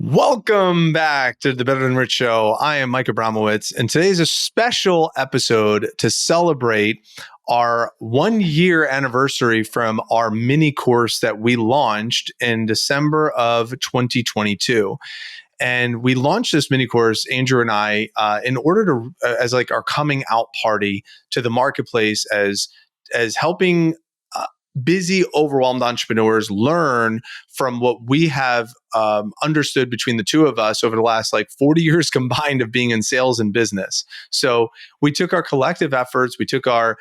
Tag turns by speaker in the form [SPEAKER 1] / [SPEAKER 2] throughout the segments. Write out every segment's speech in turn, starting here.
[SPEAKER 1] Welcome back to the Better Than Rich Show. I am Mike Abramowitz, and today's a special episode to celebrate our 1-year anniversary from our mini course that we launched in December of 2022. And we launched this mini course, Andrew and I, in order to, as like our coming out party to the marketplace, as helping busy, overwhelmed entrepreneurs learn from what we have understood between the two of us over the last 40 years combined of being in sales and business. So we took our collective efforts, we took our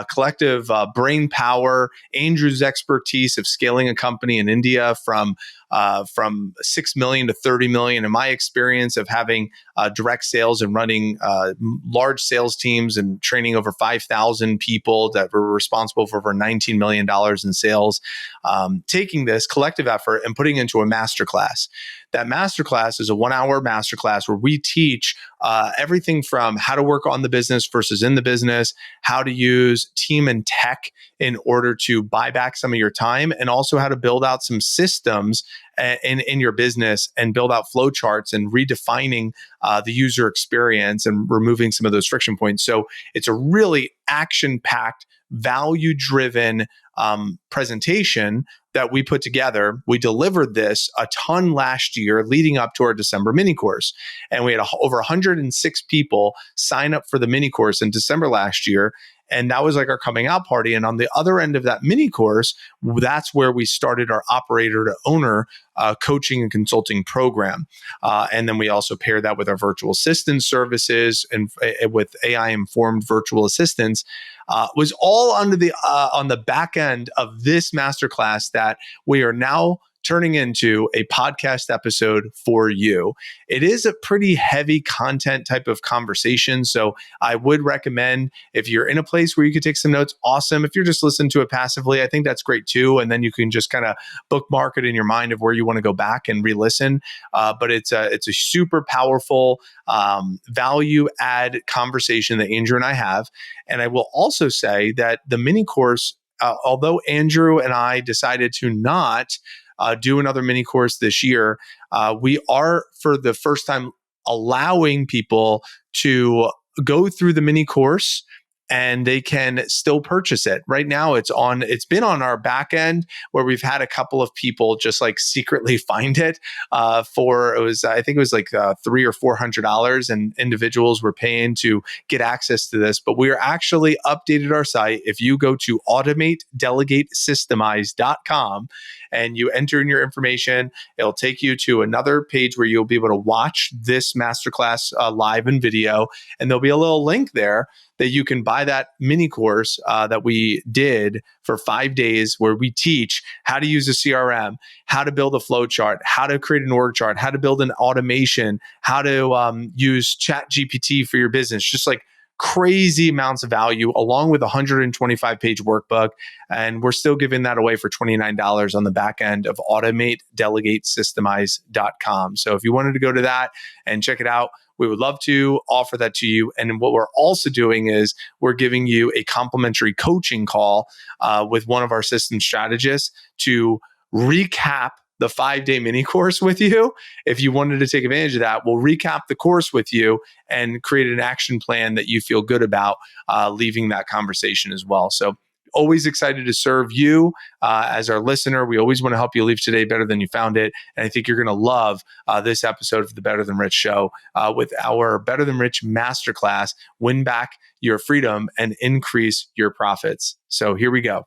[SPEAKER 1] collective brain power, Andrew's expertise of scaling a company in India from 6 million to 30 million, and my experience of having direct sales and running large sales teams and training over 5,000 people that were responsible for over $19 million in sales, taking this collective effort and putting it into a masterclass. That masterclass is a 1-hour masterclass where we teach everything from how to work on the business versus in the business, how to use team and tech in order to buy back some of your time, and also how to build out some systems in your business and build out flow charts and redefining the user experience and removing some of those friction points. So it's a really action-packed, value-driven presentation that we put together. We delivered this a ton last year leading up to our December mini course. And we had over 106 people sign up for the mini course in December last year. And that was like our coming out party. And on the other end of that mini course, that's where we started our operator to owner coaching and consulting program. And then we also paired that with our virtual assistant services and with AI informed virtual assistants. Was all under the on the back end of this masterclass that we are now turning into a podcast episode for you. It is a pretty heavy content type of conversation. So I would recommend, if you're in a place where you could take some notes, awesome. If you're just listening to it passively, I think that's great too. And then you can just kind of bookmark it in your mind of where you want to go back and re-listen. But it's a super powerful value add conversation that Andrew and I have. And I will also say that the mini course, although Andrew and I decided to not do another mini course this year, we are for the first time allowing people to go through the mini course and they can still purchase it. Right now it's been on our back end where we've had a couple of people just secretly find it I think it was $300 or $400, and individuals were paying to get access to this. But we are actually updated our site. If you go to automatedelegatesystemize.com and you enter in your information, it'll take you to another page where you'll be able to watch this masterclass live in video. And there'll be a little link there that you can buy that mini course that we did for 5 days, where we teach how to use a CRM, how to build a flow chart, how to create an org chart, how to build an automation, how to use ChatGPT for your business, just crazy amounts of value, along with a 125-page workbook. And we're still giving that away for $29 on the back end of automatedelegatesystemize.com. So if you wanted to go to that and check it out, we would love to offer that to you. And what we're also doing is we're giving you a complimentary coaching call with one of our system strategists to recap the 5-day mini course with you. If you wanted to take advantage of that, we'll recap the course with you and create an action plan that you feel good about leaving that conversation as well. So always excited to serve you as our listener. We always want to help you leave today better than you found it. And I think you're going to love this episode of the Better Than Rich Show with our Better Than Rich Masterclass, Win Back Your Freedom and Increase Your Profits. So here we go.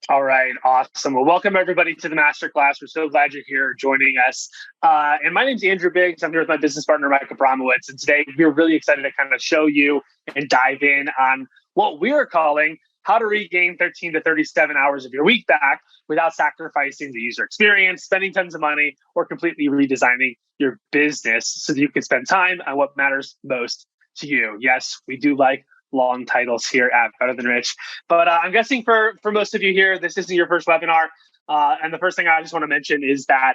[SPEAKER 2] All right, awesome. Well, welcome everybody to the Masterclass. We're so glad you're here joining us. And my name's Andrew Biggs. I'm here with my business partner, Mike Abramowitz. And today we're really excited to kind of show you and dive in on what we're calling how to regain 13 to 37 hours of your week back without sacrificing the user experience, spending tons of money, or completely redesigning your business so that you can spend time on what matters most to you. Yes, we do like long titles here at Better Than Rich. But I'm guessing for most of you here, this isn't your first webinar. And the first thing I just want to mention is that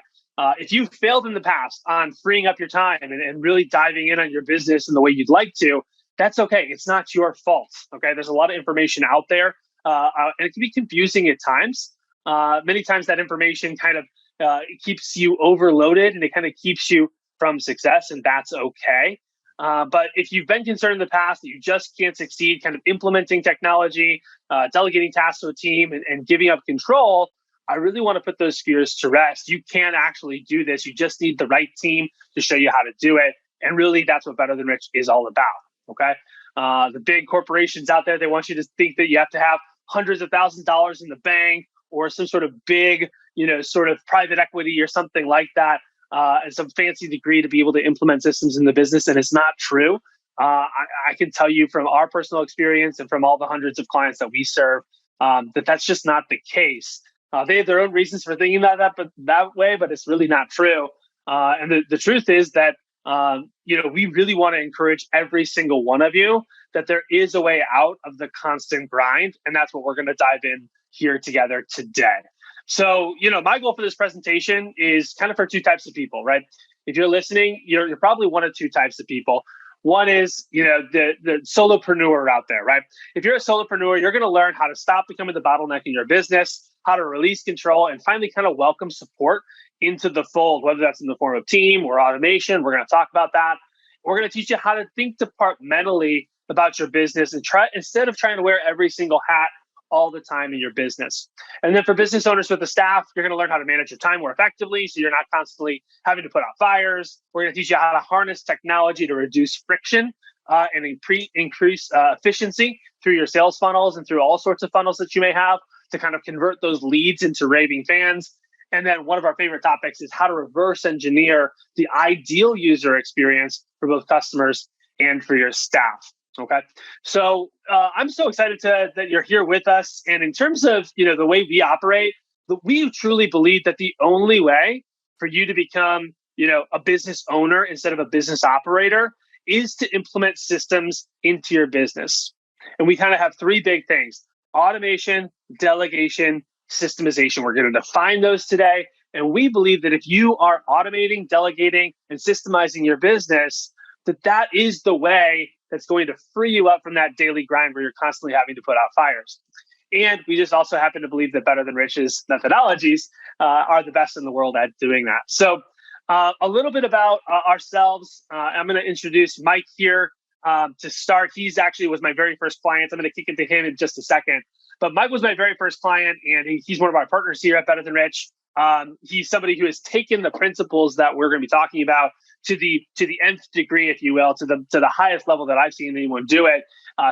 [SPEAKER 2] if you've failed in the past on freeing up your time and really diving in on your business in the way you'd like to, that's okay. It's not your fault. Okay. There's a lot of information out there, and it can be confusing at times. Many times that information kind of it keeps you overloaded and it kind of keeps you from success, and that's okay. But if you've been concerned in the past that you just can't succeed kind of implementing technology, delegating tasks to a team, and giving up control, I really want to put those fears to rest. You can actually do this. You just need the right team to show you how to do it. And really, that's what Better Than Rich is all about. Okay. The big corporations out there, they want you to think that you have to have hundreds of thousands of dollars in the bank or some sort of big, sort of private equity or something like that, and some fancy degree to be able to implement systems in the business. And it's not true. I can tell you from our personal experience and from all the hundreds of clients that we serve, that that's just not the case. They have their own reasons for thinking that way, but it's really not true. And the truth is that we really want to encourage every single one of you that there is a way out of the constant grind. And that's what we're going to dive in here together today. So, my goal for this presentation is kind of for two types of people, right? If you're listening, you're probably one of two types of people. One is, the solopreneur out there, right? If you're a solopreneur, you're going to learn how to stop becoming the bottleneck in your business, how to release control, and finally kind of welcome support into the fold, whether that's in the form of team or automation. We're going to talk about that. We're going to teach you how to think departmentally about your business and instead of trying to wear every single hat all the time in your business. And then for business owners with the staff, you're going to learn how to manage your time more effectively so you're not constantly having to put out fires. We're going to teach you how to harness technology to reduce friction and increase efficiency through your sales funnels and through all sorts of funnels that you may have to kind of convert those leads into raving fans. And then one of our favorite topics is how to reverse engineer the ideal user experience for both customers and for your staff. Okay. So I'm so excited that you're here with us. And in terms of, the way we operate, we truly believe that the only way for you to become, a business owner instead of a business operator is to implement systems into your business. And we kind of have three big things: automation, delegation, systemization. We're going to define those today. And we believe that if you are automating, delegating, and systemizing your business, that is the way that's going to free you up from that daily grind where you're constantly having to put out fires. And we just also happen to believe that Better Than Rich's methodologies are the best in the world at doing that. So a little bit about ourselves. I'm going to introduce Mike here to start. He's actually was my very first client. I'm going to kick it to him in just a second. But Mike was my very first client, and he's one of our partners here at Better Than Rich. He's somebody who has taken the principles that we're going to be talking about to the nth degree, if you will, to the highest level that I've seen anyone do it.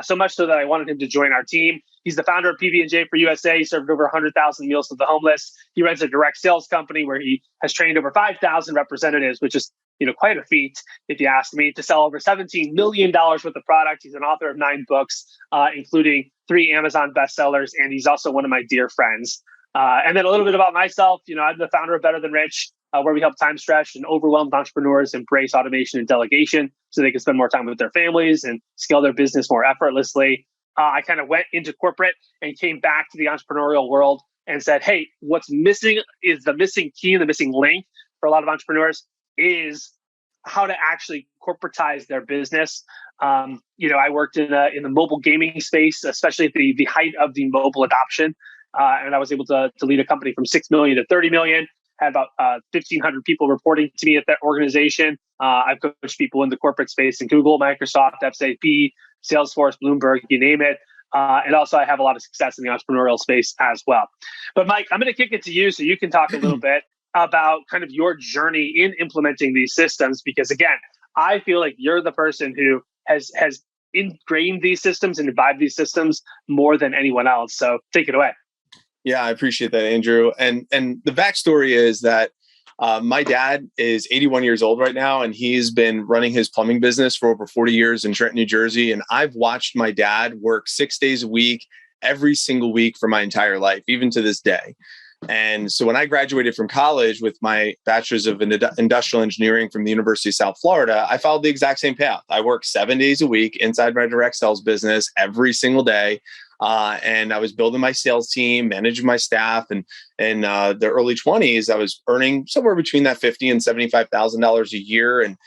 [SPEAKER 2] So much so that I wanted him to join our team. He's the founder of PB&J for USA. He served over 100,000 meals to the homeless. He runs a direct sales company where he has trained over 5,000 representatives, which is quite a feat, if you ask me, to sell over $17 million worth of product. He's an author of 9 books, including 3 Amazon bestsellers, and he's also one of my dear friends. And then a little bit about myself. I'm the founder of Better Than Rich, where we help time-stretched and overwhelmed entrepreneurs embrace automation and delegation so they can spend more time with their families and scale their business more effortlessly. I kind of went into corporate and came back to the entrepreneurial world and said, hey, what's missing is the missing key and the missing link for a lot of entrepreneurs is how to actually corporatize their business. I worked in the mobile gaming space, especially at the height of the mobile adoption. And I was able to lead a company from 6 million to 30 million, had about 1,500 people reporting to me at that organization. I've coached people in the corporate space in Google, Microsoft, SAP, Salesforce, Bloomberg, you name it. And also I have a lot of success in the entrepreneurial space as well. But Mike, I'm going to kick it to you so you can talk a little bit about kind of your journey in implementing these systems, because again, I feel like you're the person who has ingrained these systems and imbibed these systems more than anyone else. So take it away.
[SPEAKER 1] Yeah, I appreciate that, Andrew. And the backstory is that my dad is 81 years old right now, and he's been running his plumbing business for over 40 years in Trenton, New Jersey. And I've watched my dad work 6 days a week, every single week for my entire life, even to this day. And so when I graduated from college with my bachelor's of industrial engineering from the University of South Florida, I followed the exact same path. I worked 7 days a week inside my direct sales business every single day. And I was building my sales team, managing my staff, and in the early 20s, I was earning somewhere between that $50,000 and $75,000 a year, and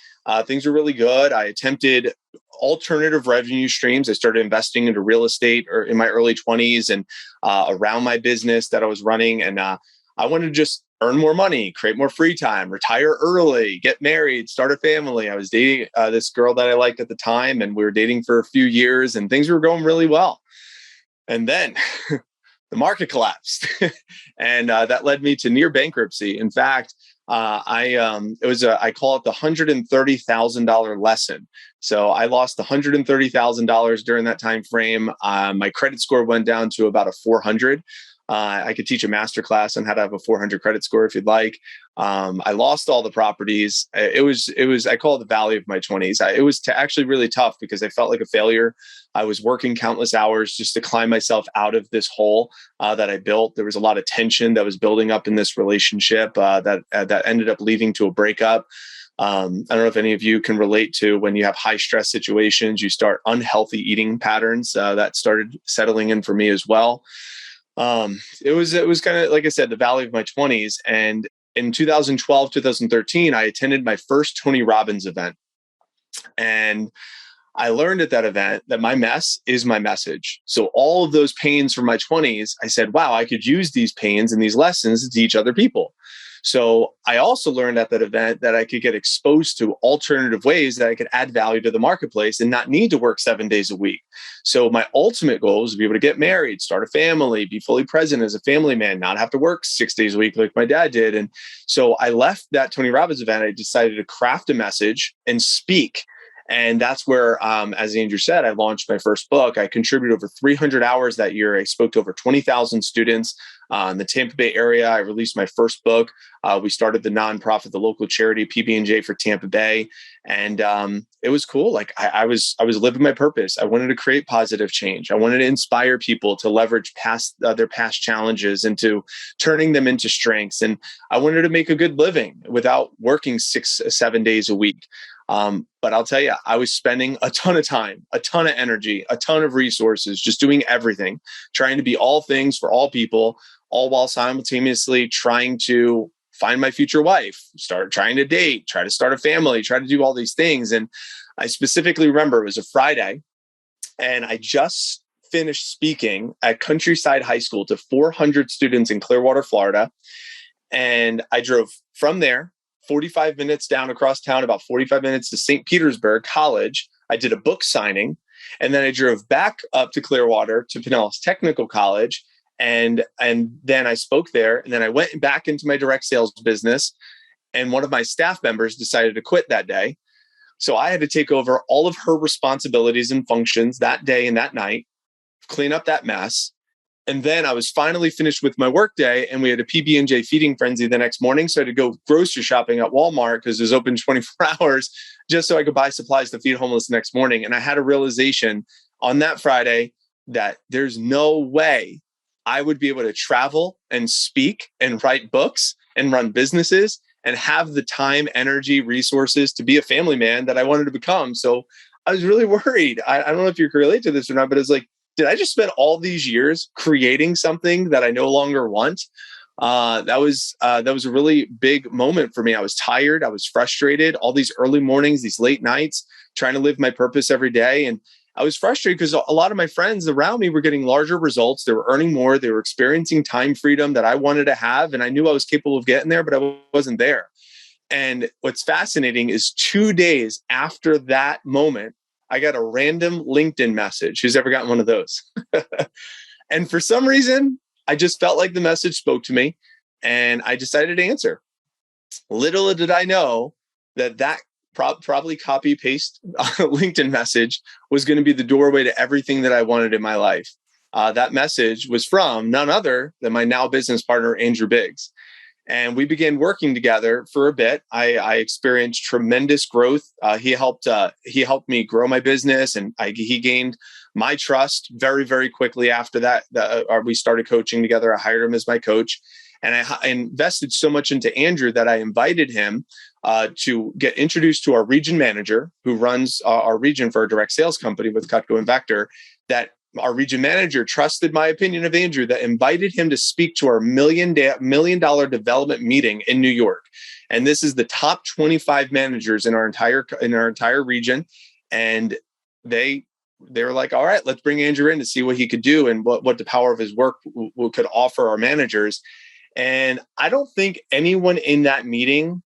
[SPEAKER 1] things were really good. I attempted alternative revenue streams. I started investing into real estate or in my early 20s and around my business that I was running. And I wanted to just earn more money, create more free time, retire early, get married, start a family. I was dating this girl that I liked at the time, and we were dating for a few years and things were going really well. And then the market collapsed and that led me to near bankruptcy. In fact, I call it the $130,000 lesson. So I lost $130,000 during that time frame. My credit score went down to about a 400. I could teach a masterclass on how to have a 400 credit score if you'd like. I lost all the properties. It was, I call it the valley of my 20s. It was actually really tough because I felt like a failure. I was working countless hours just to climb myself out of this hole that I built. There was a lot of tension that was building up in this relationship that ended up leading to a breakup. I don't know if any of you can relate to when you have high stress situations, you start unhealthy eating patterns that started settling in for me as well. It was kind of, like I said, the valley of my 20s. And in 2012, 2013, I attended my first Tony Robbins event. And I learned at that event that my mess is my message. So all of those pains from my 20s, I said, wow, I could use these pains and these lessons to teach other people. So I also learned at that event that I could get exposed to alternative ways that I could add value to the marketplace and not need to work 7 days a week. So my ultimate goal is to be able to get married, start a family, be fully present as a family man, not have to work 6 days a week like my dad did. And so I left that Tony Robbins event. I decided to craft a message and speak. And that's where, as Andrew said, I launched my first book. I contributed over 300 hours that year. I spoke to over 20,000 students in the Tampa Bay area. I released my first book. We started the nonprofit, the local charity PB&J for Tampa Bay. And it was cool. Like I was living my purpose. I wanted to create positive change. I wanted to inspire people to leverage their past challenges into turning them into strengths. And I wanted to make a good living without working 6-7 days a week. But I'll tell you, I was spending a ton of time, a ton of energy, a ton of resources, just doing everything, trying to be all things for all people, all while simultaneously trying to find my future wife, start trying to date, try to start a family, try to do all these things. And I specifically remember it was a Friday and I just finished speaking at Countryside High School to 400 students in Clearwater, Florida. And I drove from there 45 minutes down across town, about 45 minutes to St. Petersburg College. I did a book signing, and then I drove back up to Clearwater to Pinellas Technical College, and then I spoke there, and then I went back into my direct sales business, and one of my staff members decided to quit that day. So I had to take over all of her responsibilities and functions that day and that night, clean up that mess. And then I was finally finished with my workday, and we had a PB&J feeding frenzy the next morning. So I had to go grocery shopping at Walmart because it was open 24 hours just so I could buy supplies to feed homeless the next morning. And I had a realization on that Friday that there's no way I would be able to travel and speak and write books and run businesses and have the time, energy, resources to be a family man that I wanted to become. So I was really worried. I don't know if you can relate to this or not, but it's like, did I just spend all these years creating something that I no longer want? That was a really big moment for me. I was tired. I was frustrated. All these early mornings, these late nights, trying to live my purpose every day. And I was frustrated because a lot of my friends around me were getting larger results. They were earning more. They were experiencing time freedom that I wanted to have. And I knew I was capable of getting there, but I wasn't there. And what's fascinating is 2 days after that moment, I got a random LinkedIn message. Who's ever gotten one of those? And for some reason, I just felt like the message spoke to me and I decided to answer. Little did I know that probably copy paste LinkedIn message was going to be the doorway to everything that I wanted in my life. That message was from none other than my now business partner, Andrew Biggs. And we began working together for a bit. I experienced tremendous growth. He helped me grow my business, and he gained my trust very, very quickly after that. We started coaching together. I hired him as my coach, and I invested so much into Andrew that I invited him to get introduced to our region manager, who runs our region for a direct sales company with Cutco and Vector. That our region manager trusted my opinion of Andrew, that invited him to speak to our $1 million development meeting in New York. And this is the top 25 managers in our entire region. And they were like, all right, let's bring Andrew in to see what he could do and what the power of his work could offer our managers. And I don't think anyone in that meeting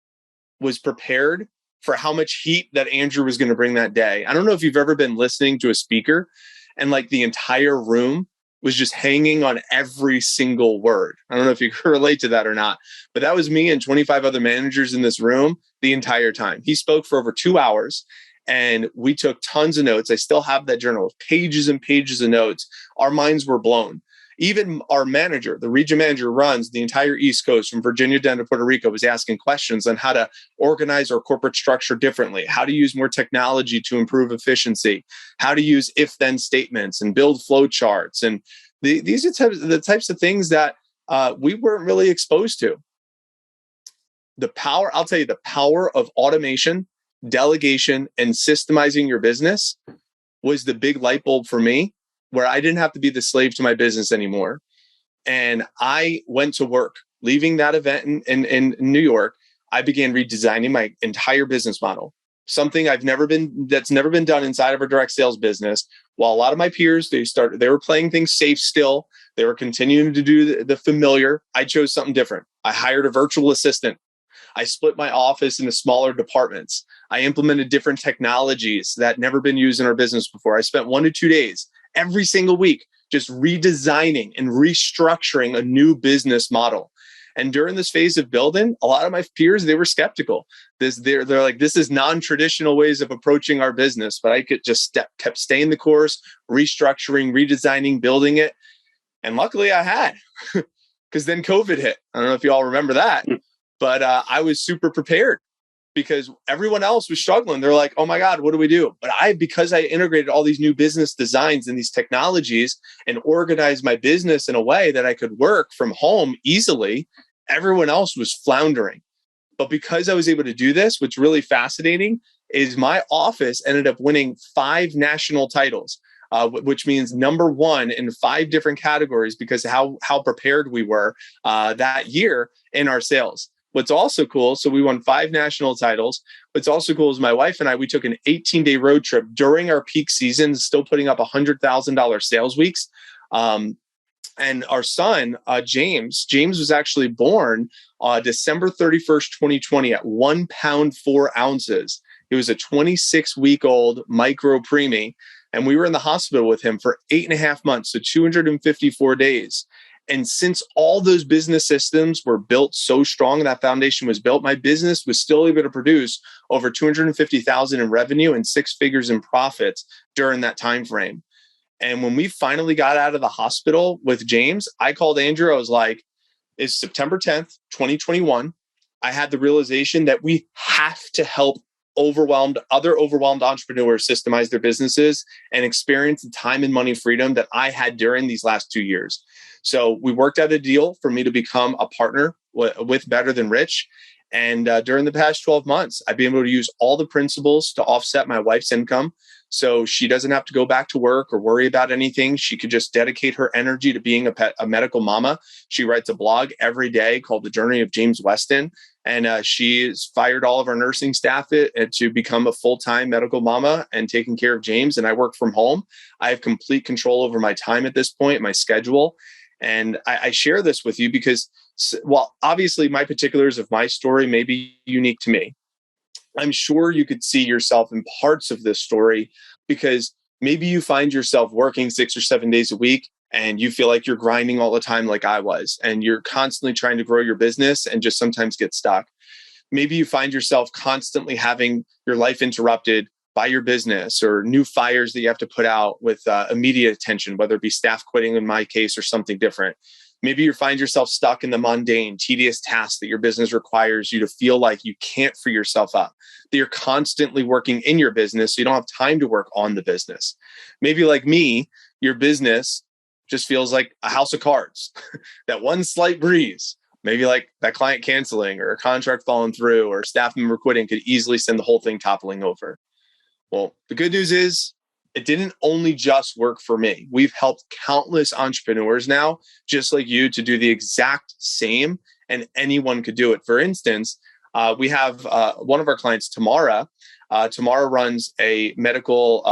[SPEAKER 1] was prepared for how much heat that Andrew was going to bring that day. I don't know if you've ever been listening to a speaker and like the entire room was just hanging on every single word. I don't know if you can relate to that or not, but that was me and 25 other managers in this room the entire time. He spoke for over 2 hours and we took tons of notes. I still have that journal, pages and pages of notes. Our minds were blown. Even our manager, the region manager, runs the entire East Coast from Virginia down to Puerto Rico, was asking questions on how to organize our corporate structure differently, how to use more technology to improve efficiency, how to use if-then statements and build flow charts. And these are the types of things that we weren't really exposed to. I'll tell you, the power of automation, delegation, and systemizing your business was the big light bulb for me, where I didn't have to be the slave to my business anymore. And I went to work. Leaving that event in New York, I began redesigning my entire business model. Something that's never been done inside of a direct sales business. While a lot of my peers, they were playing things safe still. They were continuing to do the familiar. I chose something different. I hired a virtual assistant. I split my office into smaller departments. I implemented different technologies that never been used in our business before. I spent 1 to 2 days every single week just redesigning and restructuring a new business model. And during this phase of building, a lot of my peers, they were skeptical. They're like, this is non-traditional ways of approaching our business. But I could just kept staying the course, restructuring, redesigning, building it. And luckily I had, because then COVID hit. I don't know if you all remember that, but I was super prepared. Because everyone else was struggling. They're like, oh my God, what do we do? But because I integrated all these new business designs and these technologies and organized my business in a way that I could work from home easily, everyone else was floundering. But because I was able to do this, what's really fascinating is my office ended up winning 5 national titles, which means number 1 in 5 different categories because how prepared we were that year in our sales. What's also cool, so we won 5 national titles. What's also cool is my wife and I, we took an 18-day road trip during our peak season, still putting up $100,000 sales weeks. And our son, James was actually born December 31st, 2020 at 1 pound, 4 ounces. He was a 26-week-old micro preemie. And we were in the hospital with him for 8.5 months, so 254 days. And since all those business systems were built so strong, that foundation was built, my business was still able to produce over $250,000 in revenue and 6 figures in profits during that time frame. And when we finally got out of the hospital with James, I called Andrew. I was like, it's September 10th, 2021. I had the realization that we have to help other overwhelmed entrepreneurs systemize their businesses and experience the time and money freedom that I had during these last 2 years. So we worked out a deal for me to become a partner with Better Than Rich. And during the past 12 months, I've been able to use all the principles to offset my wife's income. So she doesn't have to go back to work or worry about anything. She could just dedicate her energy to being a medical mama. She writes a blog every day called The Journey of James Weston. And she's fired all of our nursing staff to become a full-time medical mama and taking care of James. And I work from home. I have complete control over my time at this point, my schedule. And I share this with you because, while obviously my particulars of my story may be unique to me, I'm sure you could see yourself in parts of this story because maybe you find yourself working 6 or 7 days a week and you feel like you're grinding all the time like I was, and you're constantly trying to grow your business and just sometimes get stuck. Maybe you find yourself constantly having your life interrupted by your business or new fires that you have to put out with immediate attention, whether it be staff quitting in my case or something different. Maybe you find yourself stuck in the mundane, tedious tasks that your business requires you to feel like you can't free yourself up, that you're constantly working in your business, so you don't have time to work on the business. Maybe like me, your business just feels like a house of cards. That one slight breeze, maybe like that client canceling or a contract falling through or a staff member quitting could easily send the whole thing toppling over. Well, the good news is it didn't only just work for me. We've helped countless entrepreneurs now, just like you, to do the exact same, and anyone could do it. For instance, we have one of our clients, Tamara. Tamara runs a mental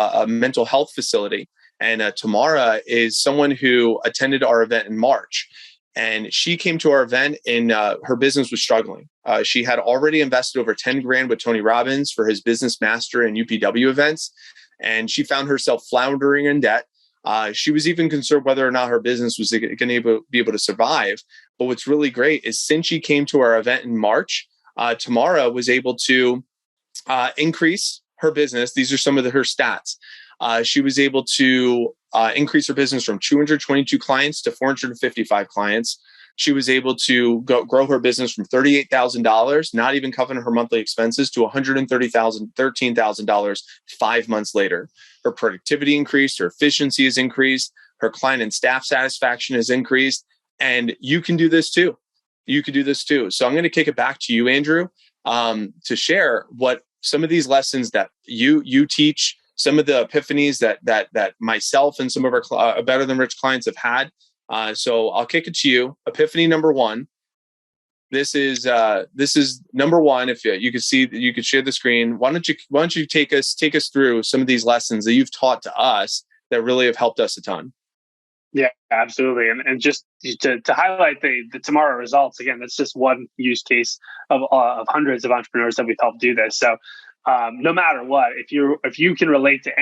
[SPEAKER 1] health facility. And Tamara is someone who attended our event in March. And she came to our event and her business was struggling. She had already invested over 10 grand with Tony Robbins for his Business Master and UPW events. And she found herself floundering in debt. She was even concerned whether or not her business was going to be able to survive. But what's really great is since she came to our event in March, Tamara was able to increase her business. These are some of her stats. She was able to increase her business from 222 clients to 455 clients. She was able to grow her business from $38,000, not even covering her monthly expenses, to $13,000 5 months later. Her productivity increased, her efficiency has increased, her client and staff satisfaction has increased, and you can do this too. You can do this too. So I'm going to kick it back to you, Andrew, to share what some of these lessons that you teach, some of the epiphanies that myself and some of our Better Than Rich clients have had. So I'll kick it to you. Epiphany number one. This is number one. If you could see, you could share the screen. Why don't you take us through some of these lessons that you've taught to us that really have helped us a ton?
[SPEAKER 2] Yeah, absolutely. And just to highlight the Tamara results, again, that's just one use case of hundreds of entrepreneurs that we've helped do this. So no matter what, if you can relate to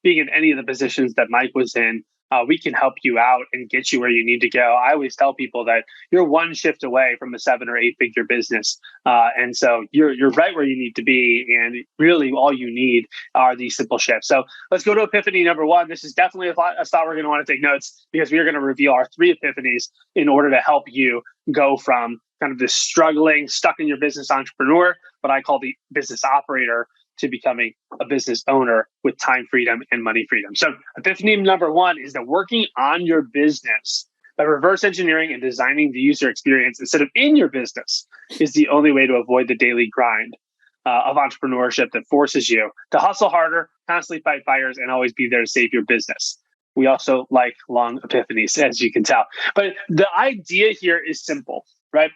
[SPEAKER 2] being in any of the positions that Mike was in, we can help you out and get you where you need to go. I always tell people that you're one shift away from a 7 or 8 figure business. And so you're right where you need to be. And really all you need are these simple shifts. So let's go to epiphany number one. This is definitely a thought we're going to want to take notes, because we are going to reveal our 3 epiphanies in order to help you go from kind of this struggling, stuck in your business entrepreneur, what I call the business operator, to becoming a business owner with time freedom and money freedom. So epiphany number one is that working on your business by reverse engineering and designing the user experience instead of in your business is the only way to avoid the daily grind of entrepreneurship that forces you to hustle harder, constantly fight fires, and always be there to save your business. We also like long epiphanies, as you can tell. But the idea here is simple, right?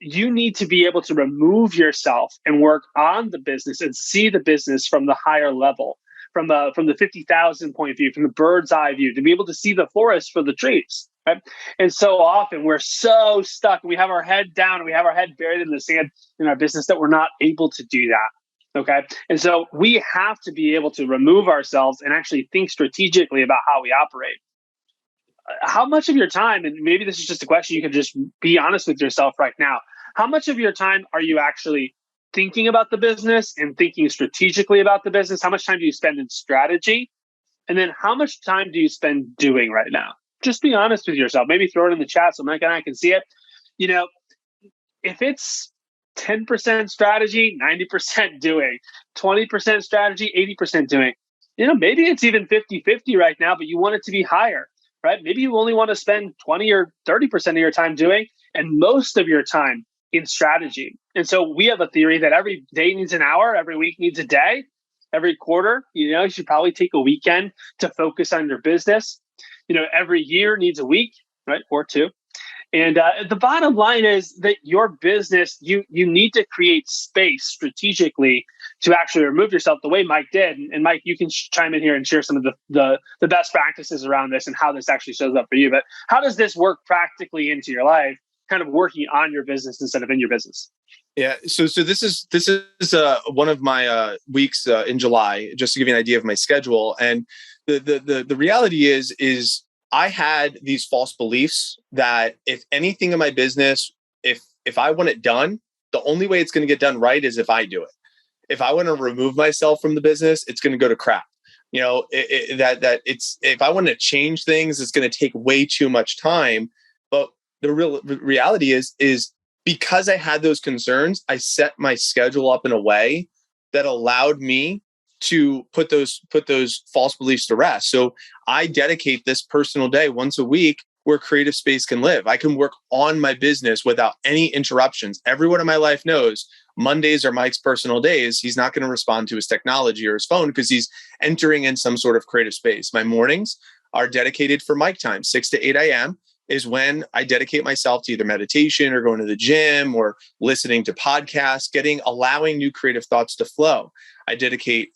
[SPEAKER 2] You need to be able to remove yourself and work on the business and see the business from the higher level, from the 50,000 point of view, from the bird's eye view, to be able to see the forest for the trees. Right? And so often we're so stuck, we have our head down and we have our head buried in the sand in our business that we're not able to do that. Okay. And so we have to be able to remove ourselves and actually think strategically about how we operate. How much of your time, and maybe this is just a question you can just be honest with yourself right now, how much of your time are you actually thinking about the business and thinking strategically about the business? How much time do you spend in strategy? And then how much time do you spend doing right now? Just be honest with yourself. Maybe throw it in the chat so Mike and I can see it. You know, if it's 10% strategy, 90% doing, 20% strategy, 80% doing, maybe it's even 50-50 right now, but you want it to be higher. Right? Maybe you only want to spend 20 or 30% of your time doing, and most of your time in strategy. And so we have a theory that every day needs an hour, every week needs a day, every quarter, you should probably take a weekend to focus on your business. Every year needs a week, right? Or 2. And the bottom line is that your business, you need to create space strategically to actually remove yourself the way Mike did. And Mike, you can chime in here and share some of the best practices around this and how this actually shows up for you. But how does this work practically into your life, kind of working on your business instead of in your business?
[SPEAKER 1] Yeah. So this is one of my weeks in July, just to give you an idea of my schedule. And the reality is I had these false beliefs that if anything in my business, if I want it done, the only way it's going to get done right is if I do it. If I want to remove myself from the business, it's going to go to crap. If I want to change things, it's going to take way too much time. But the real reality is because I had those concerns, I set my schedule up in a way that allowed me to put those false beliefs to rest. So I dedicate this personal day once a week where creative space can live. I can work on my business without any interruptions. Everyone in my life knows Mondays are Mike's personal days. He's not going to respond to his technology or his phone because he's entering in some sort of creative space. My mornings are dedicated for Mike time. 6 to 8 a.m. is when I dedicate myself to either meditation or going to the gym or listening to podcasts, allowing new creative thoughts to flow. I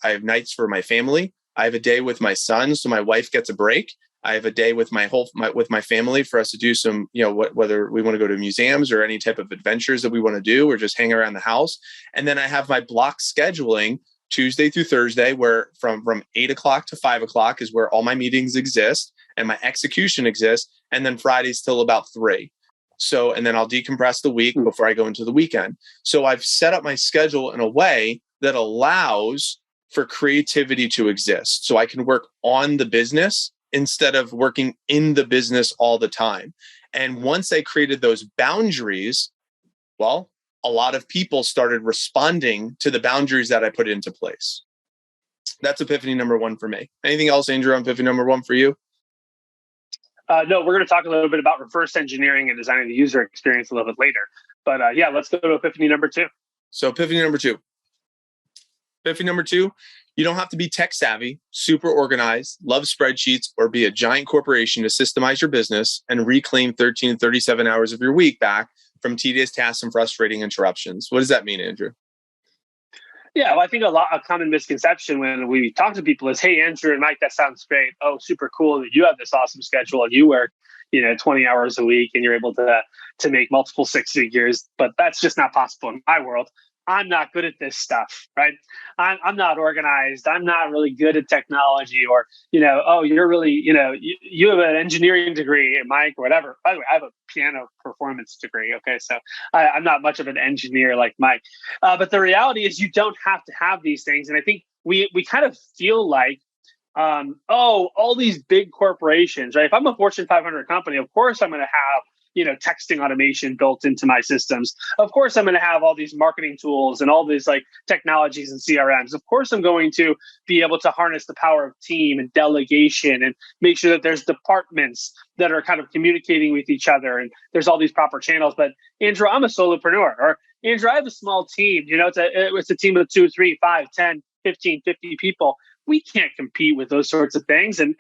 [SPEAKER 1] have nights for my family. I have a day with my son, so my wife gets a break. I have a day with with my family for us to do some, whether we want to go to museums or any type of adventures that we want to do, or just hang around the house. And then I have my block scheduling Tuesday through Thursday, where from 8 o'clock to 5 o'clock is where all my meetings exist and my execution exists. And then Fridays till about 3. So, and then I'll decompress the week before I go into the weekend. So I've set up my schedule in a way that allows for creativity to exist. So I can work on the business instead of working in the business all the time. And once I created those boundaries, well, a lot of people started responding to the boundaries that I put into place. That's epiphany number 1 for me. Anything else, Andrew, on epiphany number 1 for you?
[SPEAKER 2] No, we're going to talk a little bit about reverse engineering and designing the user experience a little bit later. But yeah, let's go to epiphany number 2.
[SPEAKER 1] So epiphany number 2. Epiphany number 2, you don't have to be tech savvy, super organized, love spreadsheets, or be a giant corporation to systemize your business and reclaim 13 to 37 hours of your week back from tedious tasks and frustrating interruptions. What does that mean, Andrew?
[SPEAKER 2] Yeah, well, I think a common misconception when we talk to people is, hey, Andrew and Mike, that sounds great. Oh, super cool that you have this awesome schedule and you work, 20 hours a week and you're able to make multiple 6 figures. But that's just not possible in my world. I'm not good at this stuff, right? I'm not organized. I'm not really good at technology, or, oh, you're really, you have an engineering degree, Mike, or whatever. By the way, I have a piano performance degree. Okay. So I'm not much of an engineer like Mike. But the reality is you don't have to have these things. And I think we kind of feel like, all these big corporations, right? If I'm a Fortune 500 company, of course I'm going to have texting automation built into my systems. Of course, I'm going to have all these marketing tools and all these like technologies and CRMs. Of course, I'm going to be able to harness the power of team and delegation and make sure that there's departments that are kind of communicating with each other and there's all these proper channels. But Andrew, I'm a solopreneur, or Andrew, I have a small team. It's a team of 2, 3, 5, 10, 15, 50 people. We can't compete with those sorts of things. And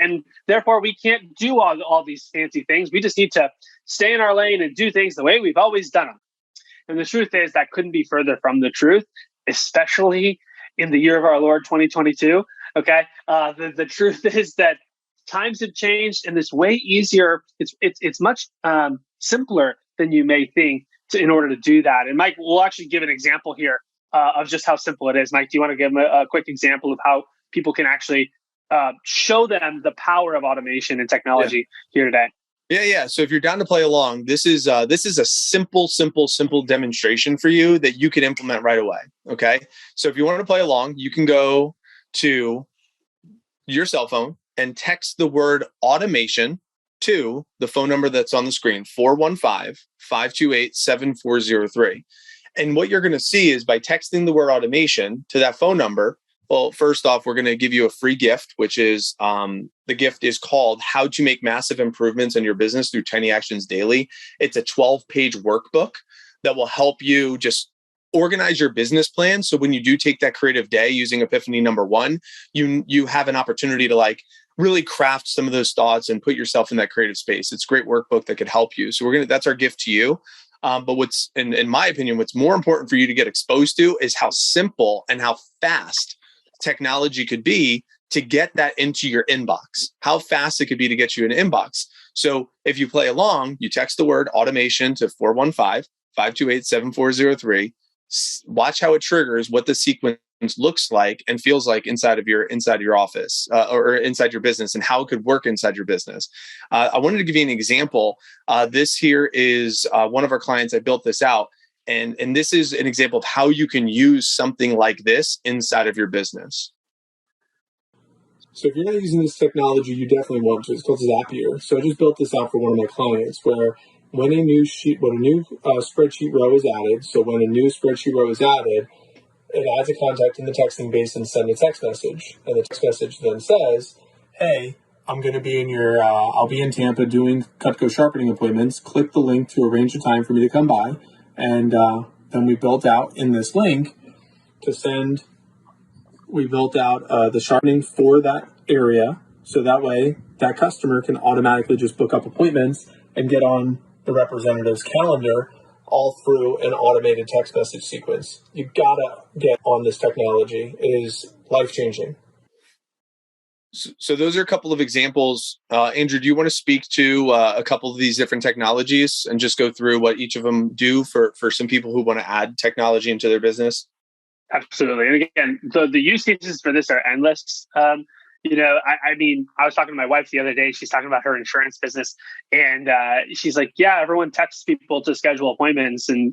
[SPEAKER 2] therefore, we can't do all these fancy things. We just need to stay in our lane and do things the way we've always done them. And the truth is that couldn't be further from the truth, especially in the year of our Lord 2022. Okay. The truth is that times have changed and it's way easier. It's much simpler than you may think in order to do that. And Mike, we'll actually give an example here of just how simple it is. Mike, do you want to give them a quick example of how people can actually show them the power of automation and technology here today?
[SPEAKER 1] Yeah. So if you're down to play along, this is a simple demonstration for you that you can implement right away. Okay. So if you want to play along, you can go to your cell phone and text the word automation to the phone number that's on the screen, 415-528-7403. And what you're going to see is by texting the word automation to that phone number, well, first off, we're going to give you a free gift, which is the gift is called How to Make Massive Improvements in Your Business Through Tiny Actions Daily. It's a 12-page workbook that will help you just organize your business plan. So when you do take that creative day using epiphany number 1, you have an opportunity to like really craft some of those thoughts and put yourself in that creative space. It's a great workbook that could help you. So that's our gift to you. But what's, in my opinion, what's more important for you to get exposed to is how simple and how fast technology could be to get that into your inbox, how fast it could be to get you an inbox. So if you play along, you text the word automation to 415-528-7403, watch how it triggers what the sequence looks like and feels like inside your office or inside your business and how it could work inside your business. I wanted to give you an example. This here is one of our clients. I built this out. And this is an example of how you can use something like this inside of your business.
[SPEAKER 3] So if you're not using this technology, you definitely want to. It's called Zapier. So I just built this out for one of my clients where when a new spreadsheet row is added, so when a new spreadsheet row is added, it adds a contact in the texting base and send a text message. And the text message then says, hey, I'm going to be I'll be in Tampa doing Cutco sharpening appointments. Click the link to arrange a time for me to come by. And then we built out in this link to send, the sharpening for that area. So that way that customer can automatically just book up appointments and get on the representative's calendar all through an automated text message sequence. You gotta get on this technology. It is life-changing.
[SPEAKER 1] So those are a couple of examples. Andrew, do you want to speak to a couple of these different technologies and just go through what each of them do for some people who want to add technology into their business?
[SPEAKER 2] Absolutely. And again, the use cases for this are endless. I mean, I was talking to my wife the other day. She's talking about her insurance business, and she's like, "Yeah, everyone texts people to schedule appointments, and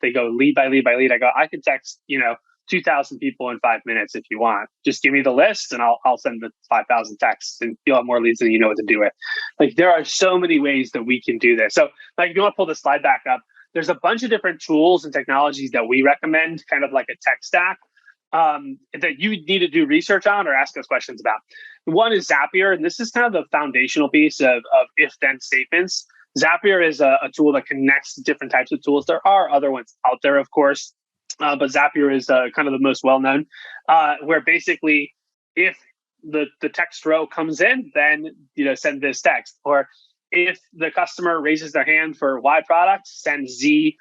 [SPEAKER 2] they go lead by lead by lead." I go, "I could text 2,000 people in 5 minutes if you want. Just give me the list, and I'll send the 5,000 texts, and you'll have more leads than you know what to do with." Like, there are so many ways that we can do this. So, like, if you want to pull the slide back up, there's a bunch of different tools and technologies that we recommend, kind of like a tech stack, that you need to do research on or ask us questions about. One is Zapier, and this is kind of the foundational piece of if-then statements. Zapier is a tool that connects different types of tools. There are other ones out there, of course, but Zapier is kind of the most well-known, where basically if the text row comes in, then send this text. Or if the customer raises their hand for Y product, send Z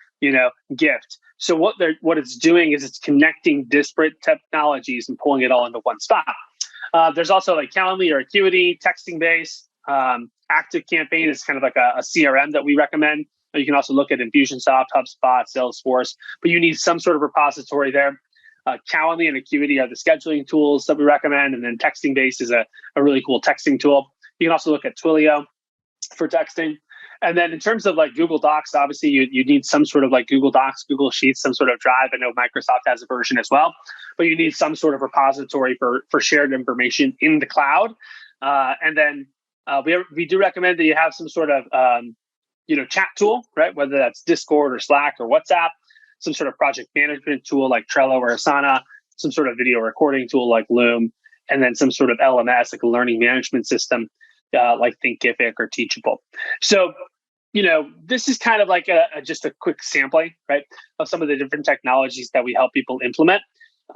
[SPEAKER 2] gift. So what it's doing is it's connecting disparate technologies and pulling it all into one spot. There's also like Calendly or Acuity, texting base. Active Campaign is kind of like a CRM that we recommend. You can also look at Infusionsoft, HubSpot, Salesforce, but you need some sort of repository there. Calendly and Acuity are the scheduling tools that we recommend, and then texting base is a really cool texting tool. You can also look at Twilio for texting. And then in terms of like Google Docs, obviously you need some sort of like Google Docs, Google Sheets, some sort of Drive. I know Microsoft has a version as well, but you need some sort of repository for shared information in the cloud. And then we do recommend that you have some sort of chat tool, right? Whether that's Discord or Slack or WhatsApp, some sort of project management tool like Trello or Asana, some sort of video recording tool like Loom, and then some sort of LMS, like a learning management system, like Thinkific or Teachable. So, this is kind of like just a quick sampling, right, of some of the different technologies that we help people implement.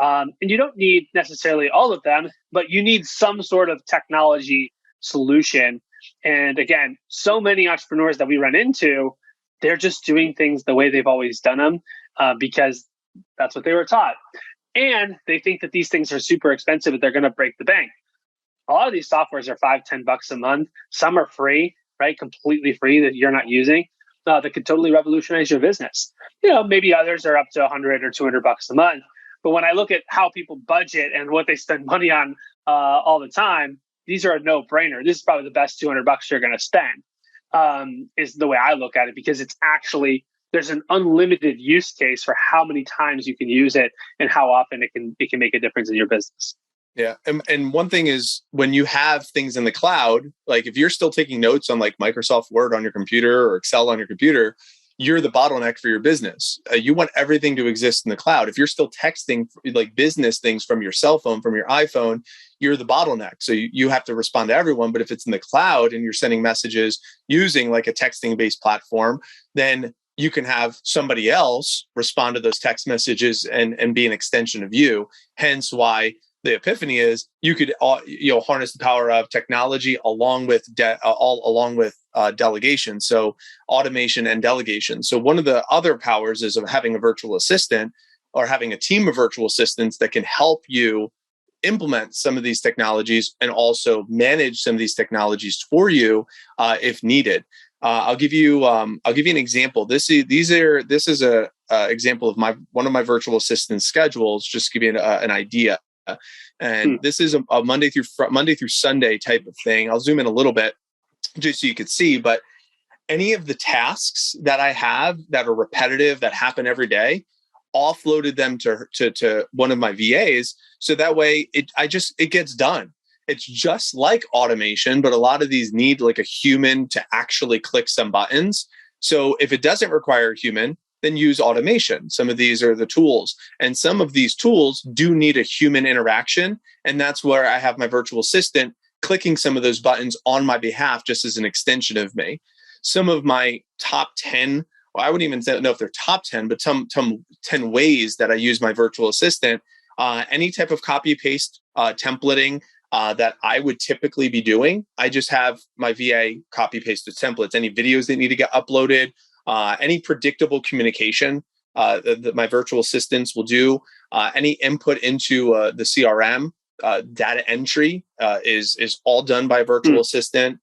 [SPEAKER 2] And you don't need necessarily all of them, but you need some sort of technology solution. And again, so many entrepreneurs that we run into, they're just doing things the way they've always done them because that's what they were taught. And they think that these things are super expensive and they're going to break the bank. A lot of these softwares are $5-10 a month. Some are free, right? Completely free that you're not using. That could totally revolutionize your business. Maybe others are up to $100 or $200 a month. But when I look at how people budget and what they spend money on all the time, these are a no-brainer. This is probably the best $200 you're going to spend, is the way I look at it, because it's actually, there's an unlimited use case for how many times you can use it and how often it can make a difference in your business.
[SPEAKER 1] Yeah. And one thing is, when you have things in the cloud, like if you're still taking notes on like Microsoft Word on your computer or Excel on your computer, you're the bottleneck for your business. You want everything to exist in the cloud. If you're still texting like business things from your cell phone, from your iPhone, you're the bottleneck. So you have to respond to everyone. But if it's in the cloud and you're sending messages using like a texting based platform, then you can have somebody else respond to those text messages and be an extension of you. Hence why the epiphany is you could harness the power of technology along with delegation, so automation and delegation. So one of the other powers is of having a virtual assistant or having a team of virtual assistants that can help you implement some of these technologies and also manage some of these technologies for you if needed. I'll give you an example. This is a example of one of my virtual assistant schedules, just to give you an idea. And this is a Monday through Sunday type of thing. I'll zoom in a little bit just so you could see, but any of the tasks that I have that are repetitive, that happen every day, offloaded them to one of my VAs. So that way it gets done. It's just like automation, but a lot of these need like a human to actually click some buttons. So if it doesn't require a human, then use automation. Some of these are the tools, and some of these tools do need a human interaction. And that's where I have my virtual assistant clicking some of those buttons on my behalf, just as an extension of me. Some of my top 10, well, I wouldn't even know if they're top 10, but some 10 ways that I use my virtual assistant, any type of copy paste templating that I would typically be doing. I just have my VA copy paste the templates, any videos that need to get uploaded, any predictable communication that my virtual assistants will do, any input into the CRM, data entry is all done by a virtual assistant.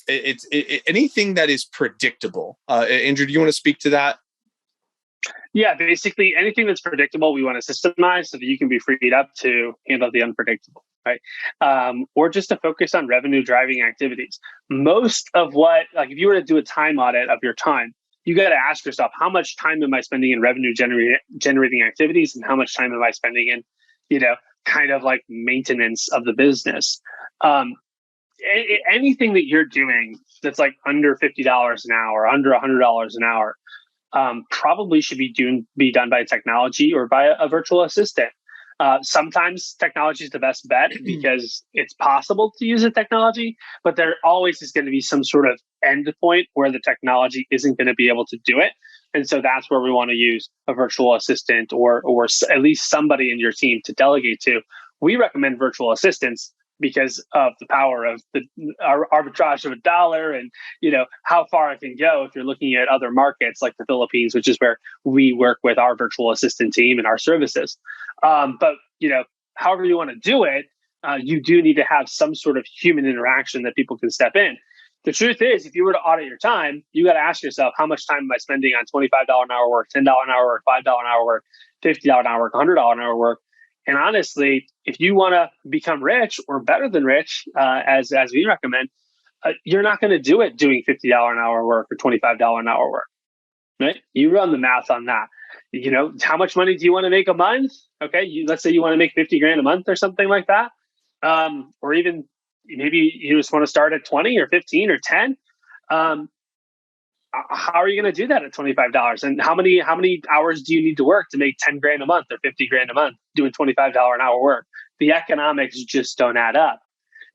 [SPEAKER 1] Anything that is predictable. Andrew, do you want to speak to that?
[SPEAKER 2] Yeah, basically anything that's predictable, we want to systemize so that you can be freed up to handle the unpredictable, right? Or just to focus on revenue driving activities. Most of what, like if you were to do a time audit of your time, you got to ask yourself, how much time am I spending in revenue generating activities, and how much time am I spending in, kind of like maintenance of the business? Anything that you're doing that's like under $50 an hour, under $100 an hour, probably should be done by technology or by a virtual assistant. Sometimes technology is the best bet because it's possible to use a technology, but there always is going to be some sort of end point where the technology isn't going to be able to do it. And so that's where we want to use a virtual assistant or at least somebody in your team to delegate to. We recommend virtual assistants because of the power of the arbitrage of a dollar and, how far it can go if you're looking at other markets like the Philippines, which is where we work with our virtual assistant team and our services. But, however you want to do it, you do need to have some sort of human interaction that people can step in. The truth is, if you were to audit your time, you got to ask yourself, how much time am I spending on $25 an hour work, $10 an hour work, $5 an hour work, $50 an hour work, $100 an hour work? And honestly, if you want to become rich or better than rich, as we recommend, you're not going to do it doing $50 an hour work or $25 an hour work, right? You run the math on that. How much money do you want to make a month? Okay, let's say you want to make 50 grand a month or something like that, or even maybe you just want to start at 20 or 15 or 10. How are you going to do that at $25? And how many hours do you need to work to make 10 grand a month or 50 grand a month doing $25 an hour work? The economics just don't add up.